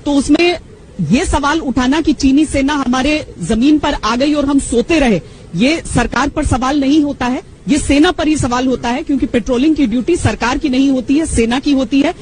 तो उसमें ये सवाल उठाना कि चीनी सेना हमारे जमीन पर आ गई और हम सोते रहे, ये सरकार पर सवाल नहीं होता है, ये सेना पर ही सवाल होता है, क्योंकि पेट्रोलिंग की ड्यूटी सरकार की नहीं होती है, सेना की होती है।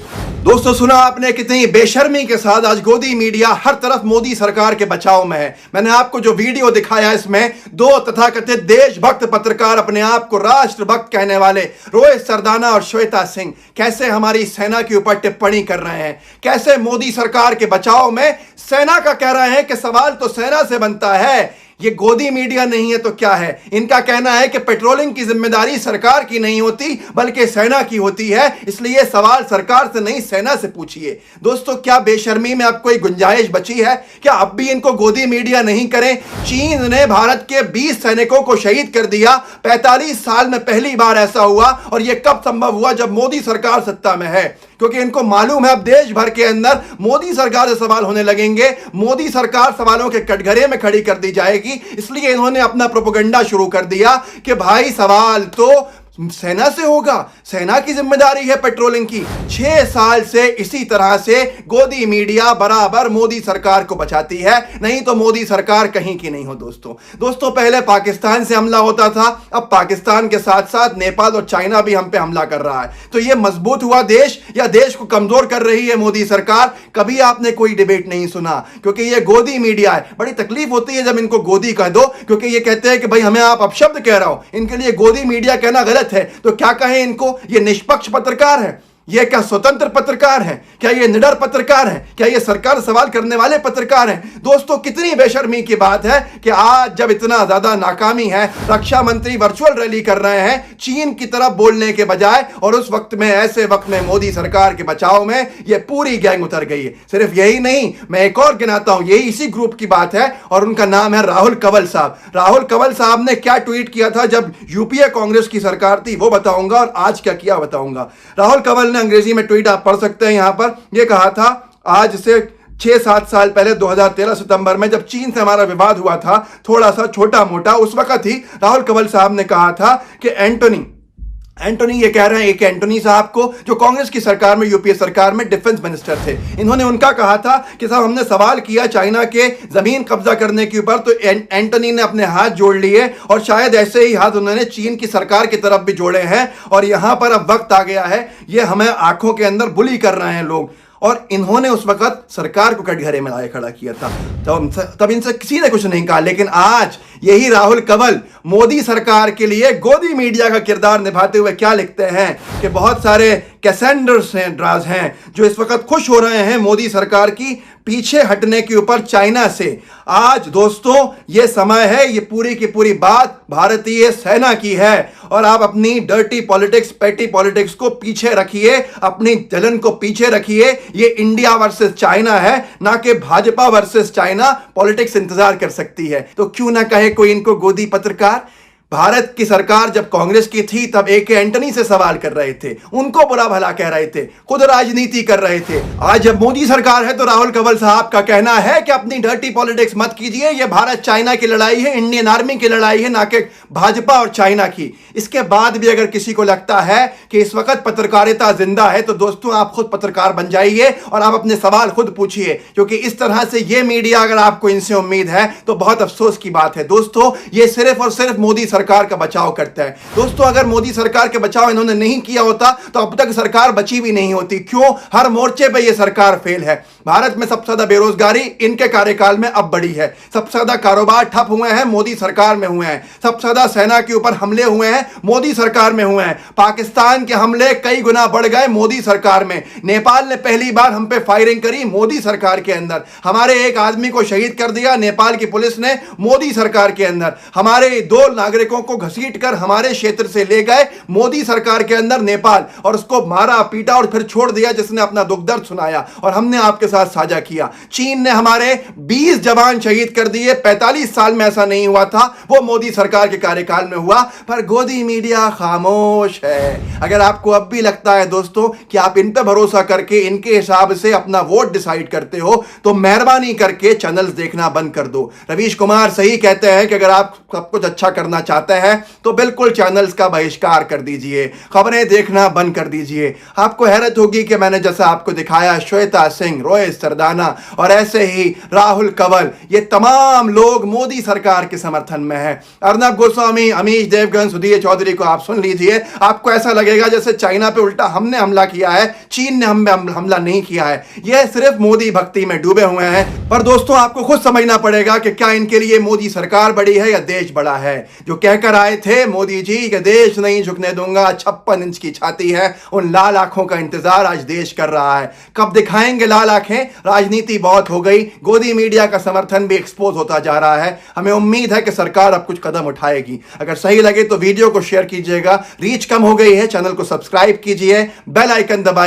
दोस्तों, सुना आपने कितनी बेशर्मी के साथ आज गोदी मीडिया हर तरफ मोदी सरकार के बचाव में है। मैंने आपको जो वीडियो दिखाया, इसमें दो तथाकथित देशभक्त पत्रकार, अपने आप को राष्ट्रभक्त कहने वाले रोहित सरदाना और श्वेता सिंह, कैसे हमारी सेना के ऊपर टिप्पणी कर रहे हैं, कैसे मोदी सरकार के बचाव में सेना का कह रहे हैं कि सवाल तो सेना से बनता है। ये गोदी मीडिया नहीं है तो क्या है? इनका कहना है कि पेट्रोलिंग की जिम्मेदारी सरकार की नहीं होती बल्कि सेना की होती है, इसलिए सवाल सरकार से नहीं सेना से पूछिए। दोस्तों, क्या बेशर्मी में अब कोई गुंजाइश बची है? क्या अब भी इनको गोदी मीडिया नहीं करें? चीन ने भारत के 20 सैनिकों को शहीद कर दिया। 45 साल में पहली बार ऐसा हुआ, और यह कब संभव हुआ? जब मोदी सरकार सत्ता में है, क्योंकि इनको मालूम है अब देश भर के अंदर मोदी सरकार से सवाल होने लगेंगे, मोदी सरकार सवालों के कटघरे में खड़ी कर दी जाएगी। इसलिए इन्होंने अपना प्रोपेगेंडा शुरू कर दिया कि भाई सवाल तो सेना से होगा, सेना की जिम्मेदारी है पेट्रोलिंग की। 6 साल से इसी तरह से गोदी मीडिया बराबर मोदी सरकार को बचाती है, नहीं तो मोदी सरकार कहीं की नहीं हो। दोस्तों, पहले पाकिस्तान से हमला होता था, अब पाकिस्तान के साथ साथ नेपाल और चाइना भी हम पे हमला कर रहा है। तो यह मजबूत हुआ देश या देश को कमजोर कर रही है मोदी सरकार? कभी आपने कोई डिबेट नहीं सुना, क्योंकि यह गोदी मीडिया है। बड़ी तकलीफ होती है जब इनको गोदी कह दो, क्योंकि ये कहते हैं कि भाई हमें आप अपशब्द कह रहा हो, इनके लिए गोदी मीडिया कहना गलत है। तो क्या कहें इनको? ये निष्पक्ष पत्रकार है? ये क्या स्वतंत्र पत्रकार है? क्या ये निडर पत्रकार है? क्या ये सरकार सवाल करने वाले पत्रकार हैं? दोस्तों, कितनी बेशर्मी की बात है कि आज जब इतना ज्यादा नाकामी है, रक्षा मंत्री वर्चुअल रैली कर रहे हैं चीन की तरफ बोलने के बजाय, और उस वक्त में, ऐसे वक्त में मोदी सरकार के बचाव में ये पूरी गैंग उतर गई है। सिर्फ यही नहीं, मैं एक और गिनाता हूं, यही इसी ग्रुप की बात है, और उनका नाम है राहुल कंवल साहब। राहुल कंवल साहब ने क्या ट्वीट किया था जब यूपीए कांग्रेस की सरकार थी, वो बताऊंगा, और आज क्या किया बताऊंगा। राहुल कंवल अंग्रेजी में ट्वीट आप पढ़ सकते हैं यहां पर, यह कहा था आज से 6-7 साल पहले 2013 सितंबर में, जब चीन से हमारा विवाद हुआ था, थोड़ा सा छोटा मोटा, उस वक्त ही राहुल कंवल साहब ने कहा था कि एंटोनी ये कह रहे हैं, एक एंटोनी साहब को, जो कांग्रेस की सरकार में, यूपीए सरकार में डिफेंस मिनिस्टर थे, इन्होंने उनका कहा था कि साहब हमने सवाल किया चाइना के जमीन कब्जा करने के ऊपर, तो एंटोनी ने अपने हाथ जोड़ लिए, और शायद ऐसे ही हाथ उन्होंने चीन की सरकार की तरफ भी जोड़े हैं। और यहां पर अब वक्त आ गया है, ये हमें आंखों के अंदर बुली कर रहे हैं लोग, और इन्होंने उस वक्त सरकार को कटघरे में लाए खड़ा किया था। तब इनसे किसी ने कुछ नहीं कहा, लेकिन आज यही राहुल कंवल मोदी सरकार के लिए गोदी मीडिया का किरदार निभाते हुए क्या लिखते हैं कि बहुत सारे कैसेंडर्स हैं, ड्राज हैं, जो इस वक्त खुश हो रहे हैं मोदी सरकार की पीछे हटने के ऊपर चाइना से। आज दोस्तों, ये समय है, ये पूरी की पूरी बात भारतीय सेना की है, और आप अपनी डर्टी पॉलिटिक्स, पेटी पॉलिटिक्स को पीछे रखिए, अपनी जलन को पीछे रखिए। ये इंडिया वर्सेस चाइना है, ना कि भाजपा वर्सेस चाइना। पॉलिटिक्स इंतजार कर सकती है, तो क्यों ना कहे कोई इनको गोदी पत्रकार। भारत की सरकार जब कांग्रेस की थी, तब ए के एंटनी से सवाल कर रहे थे, उनको बुरा भला कह रहे थे, खुद राजनीति कर रहे थे। आज जब मोदी सरकार है, तो राहुल कंवल साहब का कहना है कि अपनी डर्टी पॉलिटिक्स मत कीजिए, ये भारत चाइना की लड़ाई है, इंडियन आर्मी की लड़ाई है, ना कि भाजपा और चाइना की। इसके बाद भी अगर किसी को लगता है कि इस वक्त पत्रकारिता जिंदा है, तो दोस्तों आप खुद पत्रकार बन जाइए और आप अपने सवाल खुद पूछिए, क्योंकि इस तरह से ये मीडिया, अगर आपको इनसे उम्मीद है तो बहुत अफसोस की बात है। दोस्तों, ये सिर्फ और सिर्फ मोदी सरकार का बचाव करता है। दोस्तों, अगर मोदी सरकार के बचाव इन्होंने नहीं किया होता तो अब तक सरकार बची भी नहीं होती। क्यों? हर मोर्चे पे ये सरकार फेल है। भारत में सबसे ज्यादा बेरोजगारी इनके कार्यकाल में अब बढ़ी है, सबसे ज्यादा कारोबार ठप हुए हैं मोदी सरकार में हुए हैं, सबसे ज्यादा सेना के ऊपर हमले हुए हैं मोदी सरकार में हुए हैं, पाकिस्तान के हमले कई गुना बढ़ गए मोदी सरकार में, नेपाल ने पहली बार हम पे फायरिंग करी मोदी सरकार के अंदर, हमारे एक आदमी को शहीद कर दिया नेपाल की पुलिस ने मोदी सरकार के अंदर, हमारे 2 नागरिकों को घसीट कर हमारे क्षेत्र से ले गए मोदी सरकार के अंदर नेपाल, और उसको मारा पीटा और फिर छोड़ दिया, जिसने अपना दुख दर्द सुनाया और हमने आपके साथ साझा किया। चीन ने हमारे 20 जवान शहीद कर दिए, 45 साल में ऐसा नहीं हुआ था, वो मोदी सरकार के कार्यकाल में हुआ। पर गोदी मीडिया खामोश है। अगर आपको अब भी लगता है दोस्तों कि आप इन पर भरोसा करके इनके हिसाब से अपना वोट डिसाइड करते हो, तो मेहरबानी करके चैनल्स देखना बंद कर दो। रवीश कुमार सही कहते हैं कि अगर आप सब कुछ अच्छा करना चाहते चाहते हैं तो बिल्कुल चैनल्स का बहिष्कार कर दीजिए, खबरें देखना बंद कर दीजिए। आपको हैरत होगी कि मैंने जैसा आपको दिखाया, श्वेता सिंह, रोहित सरदाना और ऐसे ही राहुल कंवर, ये तमाम लोग मोदी सरकार के समर्थन में है। अर्नब गोस्वामी, अमीश देवगन, सुधीर चौधरी को आप सुन लीजिए, आपको ऐसा लगेगा जैसे चाइना पे उल्टा हमने हमला किया है, चीन ने हम पे हमला नहीं किया है। ये सिर्फ मोदी भक्ति में डूबे हुए हैं। पर दोस्तों, आपको खुद समझना पड़ेगा कि क्या इनके लिए मोदी सरकार बड़ी है या देश बड़ा है। जो कहकर आए थे मोदी जी कि देश नहीं झुकने दूंगा, 56 इंच की छाती है, उन लाल आंखों का इंतजार आज देश कर रहा है। कब दिखाएंगे लाल आंखें? राजनीति बहुत हो गई, गोदी मीडिया का समर्थन भी एक्सपोज होता जा रहा है। हमें उम्मीद है कि सरकार अब कुछ कदम उठाएगी। अगर सही लगे तो वीडियो को शेयर कीजिएगा, रीच कम हो गई है, चैनल को सब्सक्राइब कीजिए, बेल आइकन दबाइए।